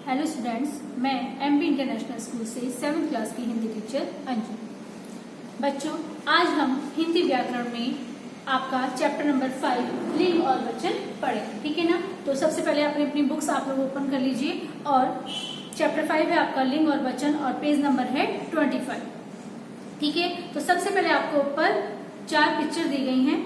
Hello students, मैं MB international school से 7th class की हिंदी टीचर अंजू। बच्चों, आज हम हिंदी व्याकरण में आपका चैप्टर नंबर 5 लिंग और वचन पढ़ेंगे, ठीक है ना। तो सबसे पहले अपनी बुक्स आप लोग ओपन कर लीजिए और चैप्टर 5 है आपका लिंग और वचन और पेज नंबर है 25, ठीक है। तो सबसे पहले आपको ऊपर 4 पिक्चर दी गई हैं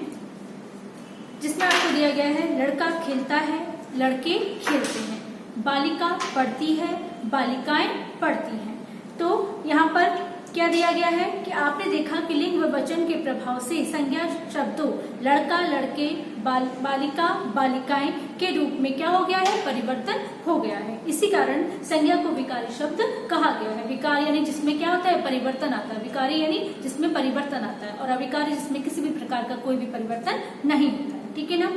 जिसमें आपको दिया गया है लड़का खेलता है, लड़के खेलते हैं, बालिका पढ़ती है, बालिकाएं पढ़ती हैं। तो यहाँ पर क्या दिया गया है कि आपने देखा कि लिंग व वचन के प्रभाव से संज्ञा शब्दों लड़का, लड़के, बालिका, बालिकाएं के रूप में क्या हो गया है, परिवर्तन हो गया है। इसी कारण संज्ञा को विकारी शब्द कहा गया है। विकार यानी जिसमें क्या होता है, परिवर्तन आता है। विकारी यानी जिसमें परिवर्तन आता है और अविकारी जिसमें किसी भी प्रकार का कोई भी परिवर्तन नहीं होता है, ठीक है ना।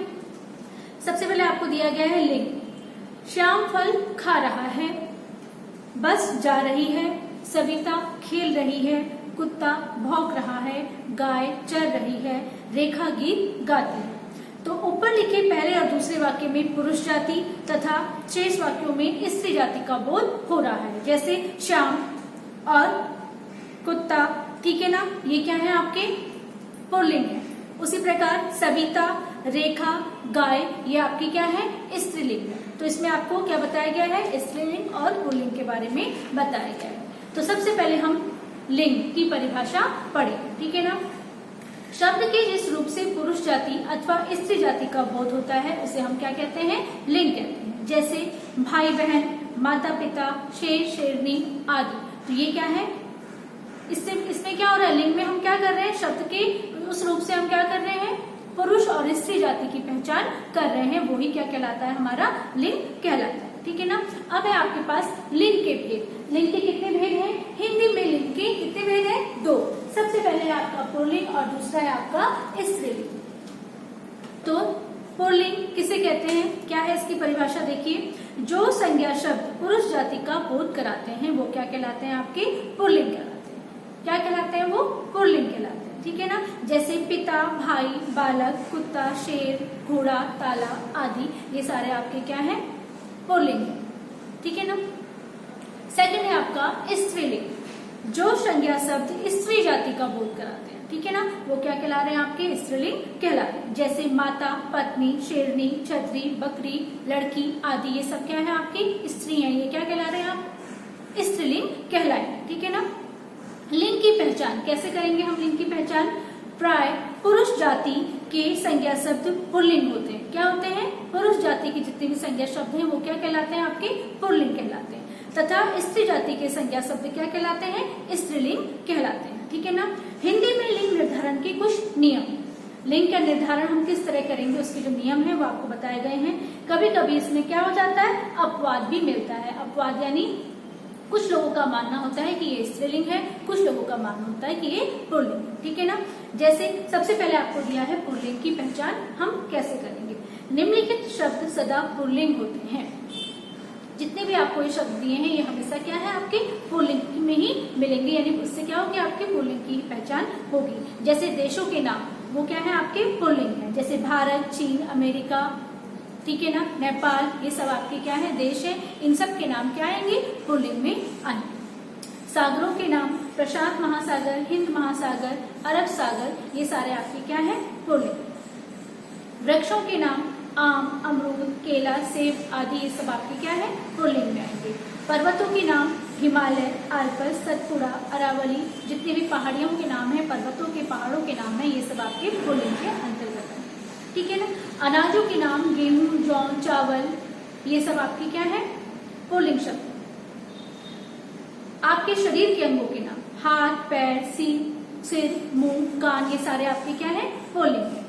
सबसे पहले आपको दिया गया है लिंग। श्याम फल खा रहा है, बस जा रही है, सविता खेल रही है, कुत्ता भौंक रहा है, गाय चर रही है, रेखा गीत गाती है। तो ऊपर लिखे पहले और दूसरे वाक्य में पुरुष जाति तथा शेष वाक्यों में स्त्री जाति का बोध हो रहा है। जैसे श्याम और कुत्ता, ठीक है ना, ये क्या है, आपके पुल्लिंग है। उसी प्रकार सविता, रेखा, गाय, ये आपकी क्या है, स्त्रीलिंग है। तो इसमें आपको क्या बताया गया है, स्त्रीलिंग और पुल्लिंग के बारे में बताया गया है। तो सबसे पहले हम लिंग की परिभाषा पढ़ेंगे, ठीक है ना। शब्द के जिस रूप से पुरुष जाति अथवा स्त्री जाति का बोध होता है उसे हम क्या कहते हैं, लिंग कहते हैं। जैसे भाई बहन, माता पिता, शेर शेरनी आदि। तो ये क्या है, इसमें क्या हो रहा है, लिंग में हम क्या कर रहे हैं, शब्द के उस रूप से हम क्या कर रहे हैं, पुरुष और स्त्री जाति की पहचान कर रहे हैं। वही क्या कहलाता है, हमारा लिंग कहलाता है, ठीक है ना। अब है आपके पास लिंग के भेद। लिंग के कितने भेद हैं, हिंदी में लिंग के कितने भेद हैं, 2। सबसे पहले है आपका पुल्लिंग और दूसरा है आपका स्त्रीलिंग। तो पुल्लिंग किसे कहते हैं, क्या है इसकी परिभाषा देखिए। जो संज्ञा शब्द पुरुष जाति का बोध कराते हैं वो क्या कहलाते हैं, आपके पुल्लिंग कहलाते हैं। क्या कहलाते हैं, वो पुल्लिंग कहलाते हैं, ठीक है ना। जैसे पिता, भाई, बालक, कुत्ता, शेर, घोड़ा, ताला आदि, ये सारे आपके क्या है, पुल्लिंग है, ठीक है ना। सेकंड है आपका स्त्रीलिंग। जो संज्ञा शब्द स्त्री जाति का बोध कराते हैं, ठीक है ना, वो क्या कहला रहे हैं, आपके स्त्रीलिंग कहलाते हैं। जैसे माता, पत्नी, शेरनी, छतरी, बकरी, लड़की आदि, ये सब क्या है, आपकी स्त्री है। ये क्या कहला रहे हैं, आप स्त्रीलिंग कहलाएंगे, ठीक है ना। लिंग की पहचान कैसे करेंगे हम, लिंग की पहचान प्राय पुरुष जाति के संज्ञा शब्द पुल्लिंग होते हैं। क्या होते हैं, पुरुष जाति के जितने भी संज्ञा शब्द हैं वो क्या कहलाते हैं, आपके पुल्लिंग कहलाते हैं। तथा स्त्री जाति के संज्ञा शब्द क्या कहलाते हैं, स्त्रीलिंग कहलाते हैं, ठीक है ना। हिंदी में लिंग निर्धारण के कुछ नियम। लिंग का निर्धारण हम किस तरह करेंगे, उसके जो नियम है वो आपको बताए गए हैं। कभी कभी इसमें क्या हो जाता है, अपवाद भी मिलता है। अपवाद यानी कुछ लोगों का मानना होता है कि ये स्त्रीलिंग है, कुछ लोगों का मानना होता है कि ये पुल्लिंग है, ठीक है ना। जैसे सबसे पहले आपको दिया है पुल्लिंग की पहचान हम कैसे करेंगे। निम्नलिखित शब्द सदा पुल्लिंग होते हैं। जितने भी आपको ये शब्द दिए हैं ये हमेशा क्या है, आपके पुल्लिंग में ही मिलेंगे, यानी उससे क्या होगी, आपके पुल्लिंग की पहचान होगी। जैसे देशों के नाम वो क्या है, आपके पुल्लिंग है। जैसे भारत, चीन, अमेरिका, ठीक है ना, नेपाल, ये सब आपके क्या है, देश है। इन सब के नाम क्या आएंगे, पुल्लिंग में आएंगे। सागरों के नाम प्रशांत महासागर, हिंद महासागर, अरब सागर, ये सारे आपके क्या है, पुल्लिंग। वृक्षों के नाम आम, अमरूद, केला, सेब आदि, ये सब आपके क्या है, पुल्लिंग में आएंगे। पर्वतों के नाम हिमालय, आल्पस, सतपुड़ा, अरावली, जितने भी पहाड़ियों के नाम है, पर्वतों के, पहाड़ों के नाम है, ये सब आपके पुल्लिंग के अंतर्गत है, ठीक है ना। अनाजों के नाम गेहूं, जौ, चावल, ये सब आपके क्या है, पुल्लिंग शब्द। आपके शरीर के अंगों के नाम हाथ, पैर, सिर, मुंह, कान, ये सारे आपके क्या है, पुल्लिंग है।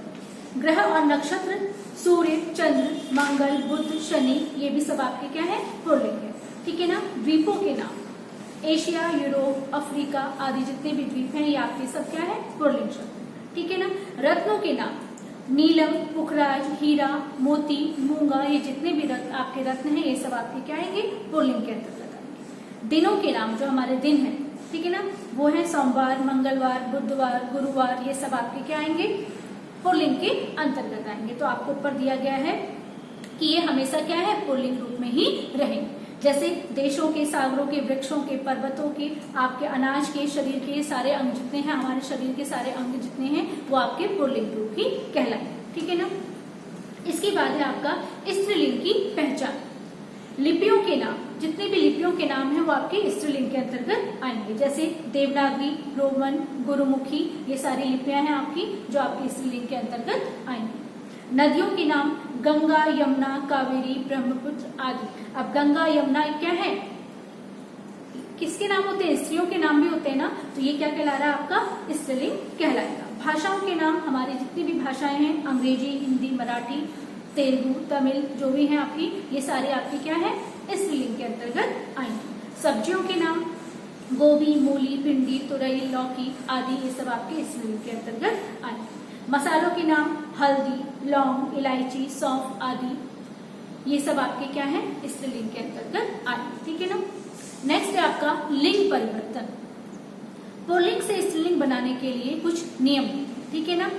ग्रह और नक्षत्र सूर्य, चंद्र, मंगल, बुध, शनि, ये भी सब आपके क्या है, पुल्लिंग है, ठीक है ना। द्वीपों के नाम एशिया, यूरोप, अफ्रीका आदि, जितने भी द्वीप हैं ये आपके सब क्या है, पुल्लिंग शब्द, ठीक है ना। रत्नों के नाम नीलम, पुखराज, हीरा, मोती, मूंगा, ये जितने भी आपके रत्न हैं ये सब आपके क्या आएंगे, पुल्लिंग के अंतर्गत आएंगे। दिनों के नाम जो हमारे दिन है, ठीक है ना, वो है सोमवार, मंगलवार, बुधवार, गुरुवार, ये सब आपके क्या आएंगे, पुल्लिंग के अंतर्गत आएंगे। तो आपको ऊपर दिया गया है कि ये हमेशा क्या है, पुल्लिंग रूप में ही रहेंगे। जैसे देशों के, सागरों के, वृक्षों के, पर्वतों के, आपके अनाज के, शरीर के सारे अंग जितने हैं, हमारे शरीर के सारे अंग जितने हैं वो आपके पुल्लिंग रूप ही कहलाएंगे। ठीक है ना। इसके बाद है आपका स्त्रीलिंग की पहचान। लिपियों के नाम, जितने भी लिपियों के नाम हैं वो आपके स्त्रीलिंग के अंतर्गत आएंगे। जैसे देवनागरी, रोमन, गुरुमुखी, ये सारी लिपियां हैं आपकी जो आपके स्त्रीलिंग के अंतर्गत आएंगी। नदियों के नाम गंगा, यमुना, कावेरी, ब्रह्मपुत्र आदि। अब गंगा, यमुना क्या है, किसके नाम होते हैं, स्त्रियों के नाम भी होते हैं ना, तो ये क्या कहला रहा है, आपका स्त्रीलिंग कहलाएगा। भाषाओं के नाम, हमारी जितनी भी भाषाएं हैं, अंग्रेजी, हिंदी, मराठी, तेलुगु, तमिल, जो भी है आपकी, ये सारी आपकी क्या है, स्त्रीलिंग के अंतर्गत आएंगी। सब्जियों के नाम गोभी, मूली, भिंडी, तुरई, लौकी आदि, ये सब आपके स्त्रीलिंग के अंतर्गत आएंगे। मसालों के नाम हल्दी, लौंग, इलायची, सौंफ आदि, ये सब आपके क्या है, स्त्रीलिंग के अंतर्गत आएंगे। ठीक है ना। नेक्स्ट है आपका लिंग परिवर्तन। पुल्लिंग से स्त्रीलिंग बनाने के लिए कुछ नियम, ठीक है ना।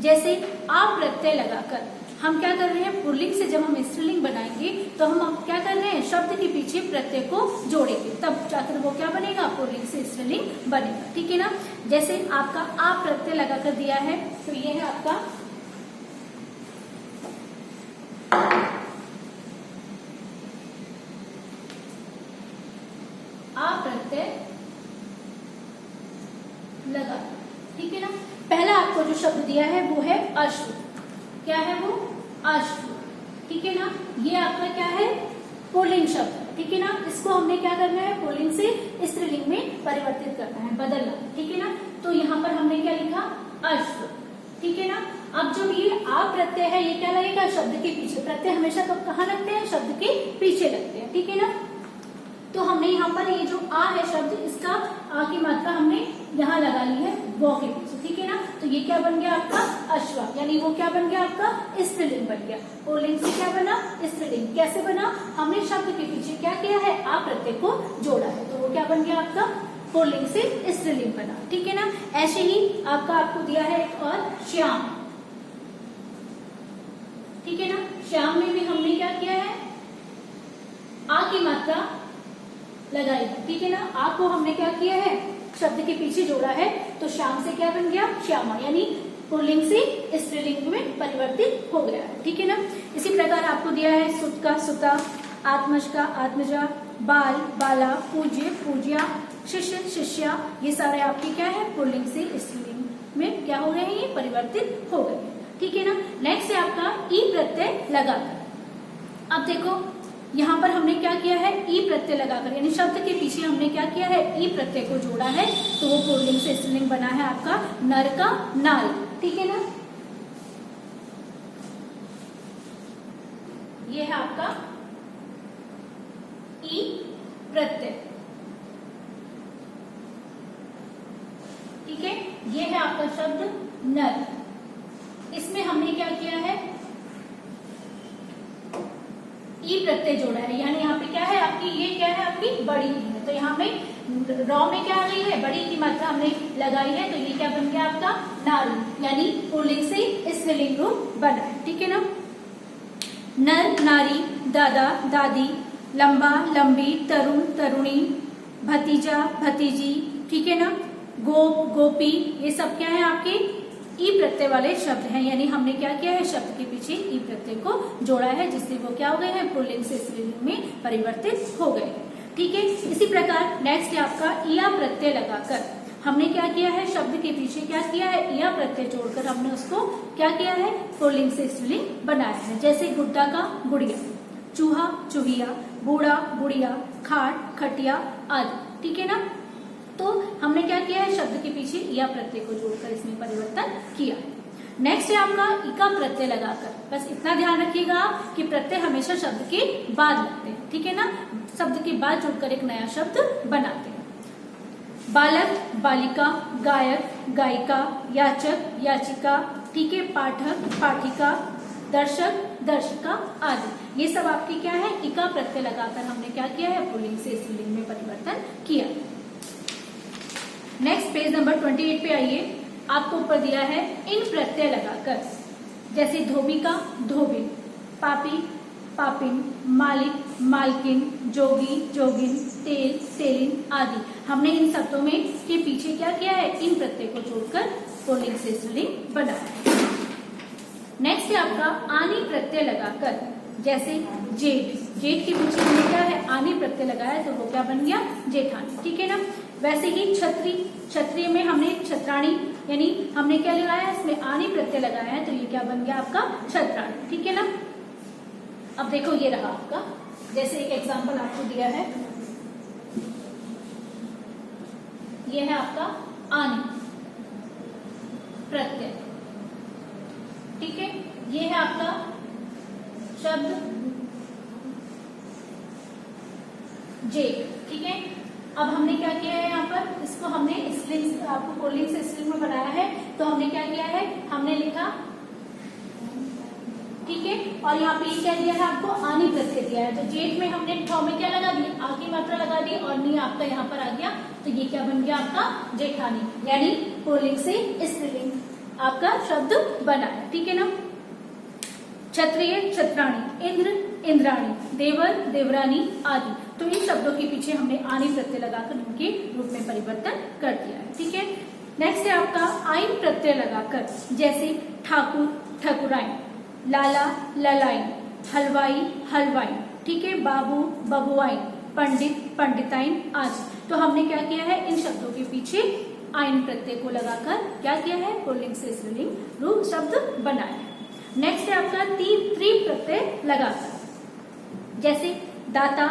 जैसे आप प्रत्यय लगाकर हम क्या कर रहे हैं, पुल्लिंग से जब हम स्त्रीलिंग बनाएंगे तो हम क्या कर रहे हैं, शब्द के पीछे प्रत्यय को जोड़ेंगे, तब जाकर वो क्या बनेगा, पुल्लिंग से स्त्रीलिंग बनेगा। ठीक है ना। जैसे आपका आप प्रत्यय लगाकर दिया है तो ये है आपका आप प्रत्यय लगा। ठीक है ना। पहला आपको जो शब्द दिया है वो है अश्व। क्या है वो, अश्व। ठीक है ना। ये आपका क्या है, पुल्लिंग शब्द है। ठीक है ना। इसको हमने क्या करना है, पुल्लिंग से स्त्रीलिंग में परिवर्तित करना है, बदलना। ठीक है ना। तो यहाँ पर हमने क्या लिखा, अश्व। ठीक है ना। अब जब ये आ प्रत्यय है, ये क्या लगेगा, शब्द के पीछे। प्रत्यय हमेशा कब कहाँ लगते हैं, शब्द के पीछे लगते हैं। ठीक है ना। तो हमने यहाँ पर ये जो आ है शब्द, इसका आ की मात्रा हमने यहाँ लगा ली है वो के पीछे। ठीक है ना। तो ये क्या बन गया आपका, अश्व, यानी वो क्या बन गया आपका, स्त्रीलिंग बन गया। पुल्लिंग से क्या बना, स्त्रीलिंग। कैसे बना, हमने शब्द के पीछे क्या किया है, आ प्रत्यय को जोड़ा है, तो वो क्या बन गया आपका, पुल्लिंग से स्त्रीलिंग बना। ठीक है ना। ऐसे ही आपको दिया है एक और श्याम। ठीक है ना। श्याम में भी हमने क्या किया है, आ की मात्रा लगाई। ठीक है ना। आ को हमने क्या किया है, शब्द के पीछे जोड़ा है, तो श्याम से क्या बन गया, श्यामा, यानी पुल्लिंग से स्त्रीलिंग में परिवर्तित हो गया है। ठीक है ना। इसी प्रकार आपको दिया है सुत का सुता, आत्मज का आत्मजा, बाल बाला, पूज्य पूज्या, शिष्य शिष्या, ये सारे आपके क्या है, पुल्लिंग से स्त्रीलिंग में क्या हो गए हैं, ये परिवर्तित हो गए। ठीक है ना। नेक्स्ट है आपका ई प्रत्यय लगाकर। अब देखो यहाँ पर हमने क्या किया है, ई प्रत्यय लगाकर, यानी शब्द के पीछे हमने क्या किया है, ई प्रत्यय को जोड़ा है, तो वो पुल्लिंग से स्त्रीलिंग बना है आपका नर का नाल। ठीक है ना। ये है आपका ई प्रत्यय। ठीक है। ये है आपका शब्द नर। इसमें हमने क्या किया है, ई प्रत्यय जोड़ा है, यानी यहाँ पे क्या है आपकी, ये क्या है आपकी बड़ी है, तो यहाँ में रॉ में क्या आ गई है, बड़ी की मात्रा हमने लगाई है, तो ये क्या बन गया आपका नारी, यानी पुल्लिंग से स्त्रीलिंग रूप बना है। ठीक है ना। नर नारी, दादा दादी, लंबा लंबी, तरुण तरुणी, भतीजा भतीजी। ठीक है ना। गोप गोपी, ये सब क्या है आपके ई प्रत्यय वाले शब्द हैं, यानी हमने क्या किया है, शब्द के पीछे ई प्रत्यय को जोड़ा है, जिससे वो क्या हो गए हैं, पुल्लिंग से स्त्रीलिंग में परिवर्तित हो गए। ठीक है। इसी प्रकार नेक्स्ट है आपका इया प्रत्यय लगाकर। हमने क्या किया है, शब्द के पीछे क्या किया है, इया प्रत्यय जोड़कर हमने उसको क्या किया है, पुल्लिंग से स्त्रीलिंग बनाया है। जैसे गुड्डा का गुड़िया, चूहा चूहिया, बूढ़ा बुढ़िया, खाट खटिया आदि। ठीक है ना। तो हमने क्या किया है, शब्द के पीछे इया प्रत्यय को जोड़कर इसमें परिवर्तन किया है। नेक्स्ट है आपका इका प्रत्यय लगाकर। बस इतना ध्यान रखिएगा कि प्रत्यय हमेशा शब्द के बाद लगते हैं। ठीक है ना। शब्द के बाद जुड़कर एक नया शब्द बनाते हैं। बालक बालिका, गायक गायिका, याचक याचिका। ठीक है। पाठक पाठिका, दर्शक दर्शिका आदि, ये सब आपके क्या है, इका प्रत्यय लगाकर हमने क्या किया है, पुल्लिंग से स्त्रीलिंग में परिवर्तन किया। नेक्स्ट पेज नंबर 28 पे आइए। आपको ऊपर दिया है इन प्रत्यय लगाकर, जैसे धोबी का धोबिन, पापी पापिन, मालिक मालकिन, जोगी, जोगिन, तेल, तेलिन आदि। हमने इन शब्दों में के पीछे क्या किया है, इन प्रत्यय को जोड़कर पुल्लिंग से स्त्रीलिंग बनाया। नेक्स्ट है आपका आनी प्रत्यय लगाकर, जैसे जेठ, जेठ के पीछे हमने क्या है, आनी प्रत्यय लगाया तो वो क्या बन गया, जेठानी। ठीक है ना। वैसे ही छत्री, क्षत्रिय में हमने छत्राणी यानी हमने क्या लगाया, इसमें आनी प्रत्यय लगाया है तो ये क्या बन गया आपका, छत्राणी। ठीक है ना। अब देखो ये रहा आपका, जैसे एक एग्जांपल आपको दिया है, ये है आपका आनी प्रत्यय। ठीक है। ये है आपका शब्द जेठ। ठीक है। अब हमने क्या किया है, यहाँ पर इसको हमने स्त्रीलिंग, आपको पुल्लिंग से स्त्रीलिंग में बनाया है तो हमने क्या किया है, हमने लिखा, ठीक है। और यहाँ पे क्या दिया है आपको, आनी प्रत्यय दिया है, तो जेठ में हमने ठ में क्या लगा दी, आ की मात्रा लगा दी और नी आपका यहाँ पर आ गया, तो ये क्या बन गया आपका, जेठानी, यानी पुल्लिंग से स्त्रीलिंग आपका शब्द बना है। ठीक है ना। क्षत्रिय, छत्राणी, इंद्र, इंद्राणी, देवर, देवरानी आदि, तो इन शब्दों के पीछे हमने आनी प्रत्यय लगाकर उनके रूप में परिवर्तन कर दिया है। ठीक है। नेक्स्ट है आपका आइन प्रत्यय लगाकर, जैसे ठाकुर, ठकुराइन, लाला, ललाइन, हलवाई, हलवाइन। ठीक है। बाबू, बबुआइन, पंडित, पंडिताइन आदि, तो हमने क्या किया है, इन शब्दों के पीछे आइन प्रत्यय को लगाकर क्या किया है, पुल्लिंग से स्त्रीलिंग रूप शब्द बनाया है। नेक्स्ट है आपका त्रि प्रत्यय लगाकर, जैसे दाता,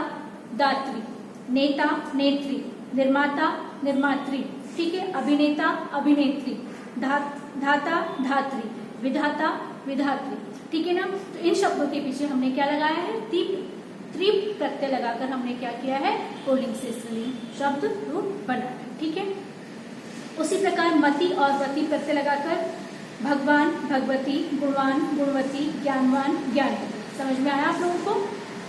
दात्री, नेता, नेत्री, निर्माता, निर्मात्री। ठीक है। अभिनेता, अभिनेत्री, धाता, धात्री, विधाता, विधात्री। ठीक है ना। तो इन शब्दों के पीछे हमने क्या लगाया है, त्रि प्रत्यय लगाकर हमने क्या किया है, पुल्लिंग से स्त्रीलिंग शब्द रूप बनाया है। ठीक है। उसी प्रकार मति और वति प्रत्यय लगाकर भगवान, भगवती, गुणवान, गुणवती, ज्ञानवान, ज्ञानवती। समझ में आया आप लोगों को।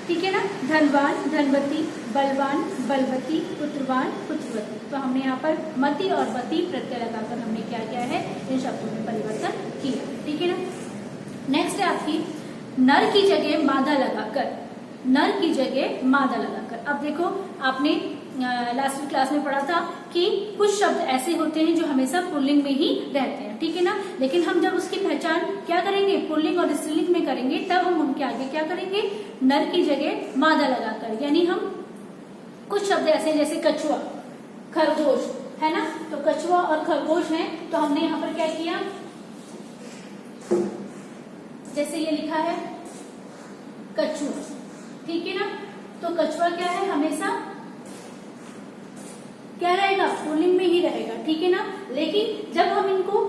ठीक है ना। धनवान, धनवती, बलवान, बलवती, पुत्रवान, पुत्रवती, तो हमने यहाँ पर मति और वती प्रत्यय लगाकर हमने क्या किया है, इन शब्दों में परिवर्तन किया। ठीक है ना। नेक्स्ट है आपकी नर की जगह मादा लगाकर, नर की जगह मादा लगाकर। अब देखो आपने लास्ट क्लास में पढ़ा था कि कुछ शब्द ऐसे होते हैं जो हमेशा पुल्लिंग में ही रहते हैं। ठीक है ना। लेकिन हम जब उसकी पहचान क्या करेंगे, पुल्लिंग और स्त्रीलिंग में करेंगे, तब हम उनके आगे क्या करेंगे, नर की जगह मादा लगाकर। यानी हम कुछ शब्द ऐसे हैं जैसे कछुआ, खरगोश, है ना, तो कछुआ और खरगोश हैं, तो हमने यहाँ पर क्या किया, जैसे ये लिखा है कछुआ। ठीक है ना। तो कछुआ क्या है, हमेशा क्या रहेगा, पुल्लिंग में ही रहेगा। ठीक है ना। लेकिन जब हम इनको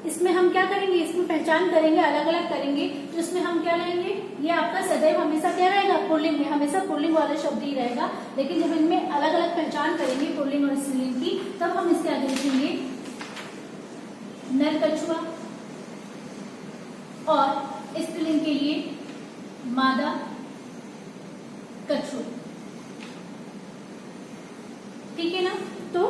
इसमें हम क्या करेंगे, इसमें पहचान करेंगे, अलग अलग करेंगे, तो इसमें हम क्या लेंगे, ये आपका सदैव हमेशा क्या रहेगा, पुल्लिंग में, हमेशा पुल्लिंग वाला शब्द ही रहेगा। लेकिन जब इनमें अलग अलग पहचान करेंगे पुल्लिंग और स्त्रीलिंग की, तब हम इसके आगे लिखेंगे नर कछुआ और स्त्रीलिंग के लिए मादा कछुआ। ठीक है ना। तो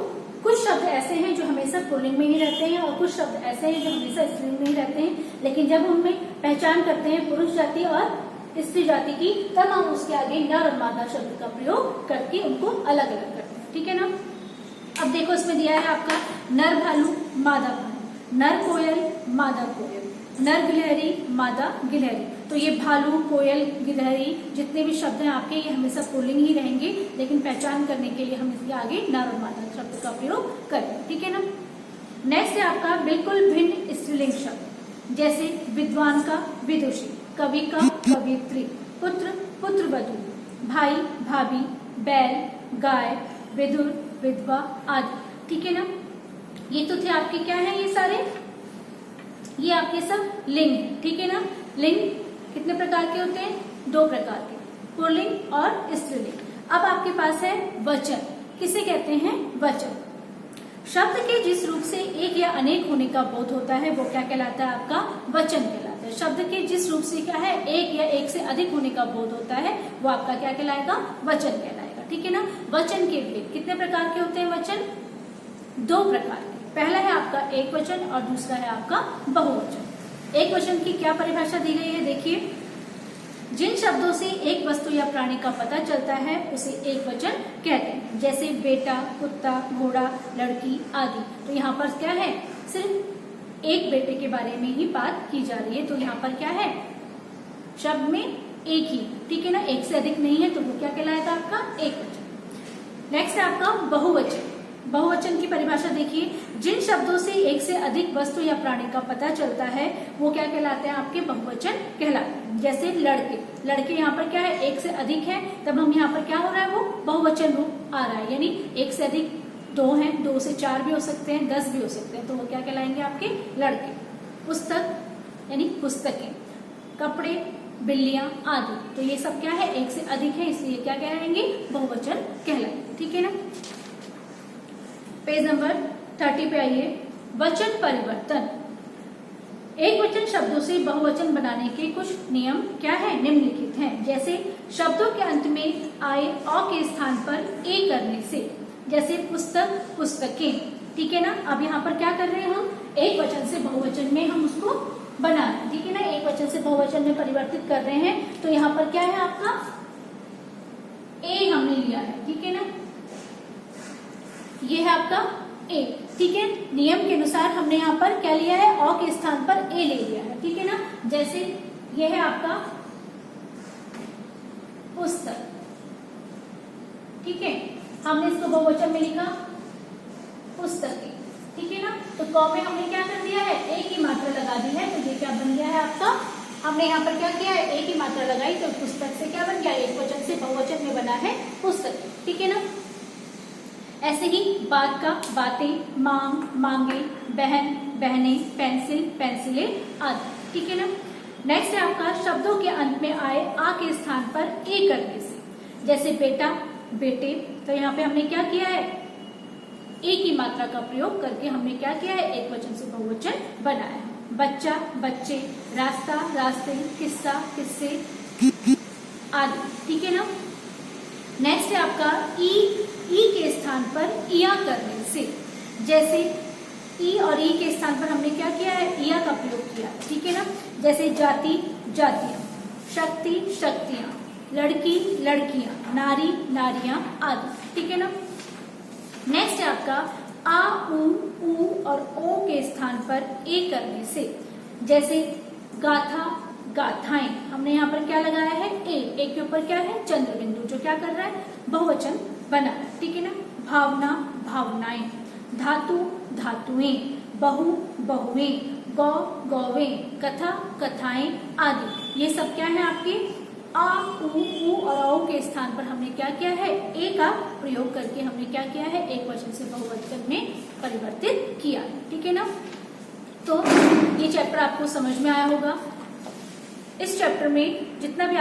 कुछ शब्द ऐसे हैं जो हमेशा पुल्लिंग में ही रहते हैं और कुछ शब्द ऐसे हैं जो हमेशा स्त्रीलिंग में ही रहते हैं। लेकिन जब उनमें पहचान करते हैं पुरुष जाति और स्त्री जाति की, तब हम उसके आगे नर और मादा शब्द का प्रयोग करके उनको अलग अलग करते हैं। ठीक है ना। अब देखो इसमें दिया है आपका नर भालू, मादा भालू, नर कोयल, मादा कोयल, नर गिलहरी, मादा गिलहरी। तो ये भालू, कोयल, गिलहरी जितने भी शब्द हैं आपके, ये हमेशा पुल्लिंग ही रहेंगे, लेकिन पहचान करने के लिए हम इसके आगे नर और मादा शब्द का प्रयोग करें। ठीक है ना। नेक्स्ट है आपका बिल्कुल भिन्न स्त्रीलिंग शब्द, जैसे विद्वान का विदुषी, कवि का कवियत्री, पुत्र, पुत्रवधू, भाई, भाभी, बैल, गाय, विदुर, विधवा आदि। ठीक है ना। ये तो थे आपके क्या है, ये सारे ये आपके सब लिंग। ठीक है ना। लिंग कितने प्रकार के होते हैं, 2 प्रकार के, पुल्लिंग और स्त्रीलिंग। अब आपके पास है वचन। किसे कहते हैं, वचन। शब्द के जिस रूप से एक या अनेक होने का बोध होता है वो क्या कहलाता है, आपका वचन कहलाता है। शब्द के जिस रूप से क्या है, एक या एक से अधिक होने का बोध होता है वो आपका क्या कहलाएगा, वचन कहलाएगा। ठीक है ना। वचन के भेद कितने प्रकार के होते हैं, वचन 2 प्रकार के। पहला है आपका एक वचन और दूसरा है आपका बहुवचन। एक वचन की क्या परिभाषा दी गई है, देखिए, जिन शब्दों से एक वस्तु या प्राणी का पता चलता है उसे एक वचन कहते हैं, जैसे बेटा, कुत्ता, घोड़ा, लड़की आदि। तो यहाँ पर क्या है, सिर्फ एक बेटे के बारे में ही बात की जा रही है, तो यहाँ पर क्या है, शब्द में एक ही, ठीक है ना, एक से अधिक नहीं है, तो वो क्या कहलाएगा आपका एक वचन। नेक्स्ट है आपका बहुवचन। बहुवचन की परिभाषा देखिए, जिन शब्दों से एक से अधिक वस्तु या प्राणी का पता चलता है वो क्या कहलाते हैं, आपके बहुवचन कहलाते हैं। जैसे लड़के, लड़के यहाँ पर क्या है, एक से अधिक है, तब हम यहाँ पर क्या हो रहा है, वो बहुवचन रूप आ रहा है, यानी एक से अधिक दो हैं, 2 से 4 भी हो सकते हैं, 10 भी हो सकते हैं, तो वो क्या कहलाएंगे आपके लड़के। पुस्तक यानी पुस्तकें, कपड़े, बिल्लियां आदि, तो ये सब क्या है, एक से अधिक है, इसलिए क्या कहलाएंगे, बहुवचन कहलाएंगे, ठीक है ना। पेज नंबर 30 पे आइए, वचन परिवर्तन। एक वचन शब्दों से बहुवचन बनाने के कुछ नियम क्या है, निम्नलिखित हैं। जैसे शब्दों के अंत में आए अ के स्थान पर ए करने से, जैसे पुस्तक, पुस्तकें, ठीक है ना। अब यहाँ पर क्या कर रहे हैं हम, एक वचन से बहुवचन में हम उसको बना रहे हैं, ठीक है ना, एक वचन से बहुवचन में परिवर्तित कर रहे हैं। तो यहाँ पर क्या है आपका, ए हमने लिया है, ठीक है ना, ये है आपका ए, ठीक है। नियम के अनुसार हमने यहाँ पर क्या लिया है, अ के स्थान पर ए ले लिया है, ठीक है ना। जैसे ये है आपका पुस्तक, ठीक है, हमने इसको बहुवचन में लिखा पुस्तकें, ठीक है ना। तो क में हमने क्या कर दिया है, ए की मात्रा लगा दी है, तो ये क्या बन गया है आपका, हमने यहाँ पर क्या किया है, ए की मात्रा लगाई, तो पुस्तक से क्या बन गया, एक वचन से बहुवचन में बना है पुस्तक, ठीक है ना। ऐसे ही बात का बातें, मांग, मांगे, बहन, बहने, पेंसिल, पेंसिलें आदि, ठीक है ना। नेक्स्ट है आपका शब्दों के अंत में आए आ के स्थान पर ए करने से, जैसे बेटा, बेटे, तो यहाँ पे हमने क्या किया है, ए की मात्रा का प्रयोग करके हमने क्या किया है, एक वचन से बहुवचन बनाया है। बच्चा, बच्चे, रास्ता, रास्ते, किस्सा, किस्से आदि, ठीक है ना। नेक्स्ट है आपका ई के स्थान पर इया करने से, जैसे ई और ई के स्थान पर हमने क्या किया है, इया का प्रयोग किया, ठीक है ना। जैसे जाति, जातियां, शक्ति, शक्तियां, लड़की, लड़कियां, नारी, नारियां आदि, ठीक है ना। नेक्स्ट है आपका आ, ऊ और ओ के स्थान पर ए करने से, जैसे गाथा, गाथाएं, हमने यहाँ पर क्या लगाया है, ए के ऊपर क्या है, चंद्र बिंदु, जो क्या कर रहा है, बहुवचन बना, ठीक है ना। भावना, भावनाएं, धातु, धातुएं, बहु, बहुएं, गौ, गौवें, कथा, कथाएं आदि, ये सब क्या है आपके आ, ऊ और औ के स्थान पर हमने क्या किया है, ए का प्रयोग करके हमने क्या किया है, एक वचन से बहुवचन में परिवर्तित किया, ठीक है ना। तो ये चैप्टर आपको समझ में आया होगा। इस चैप्टर में जितना भी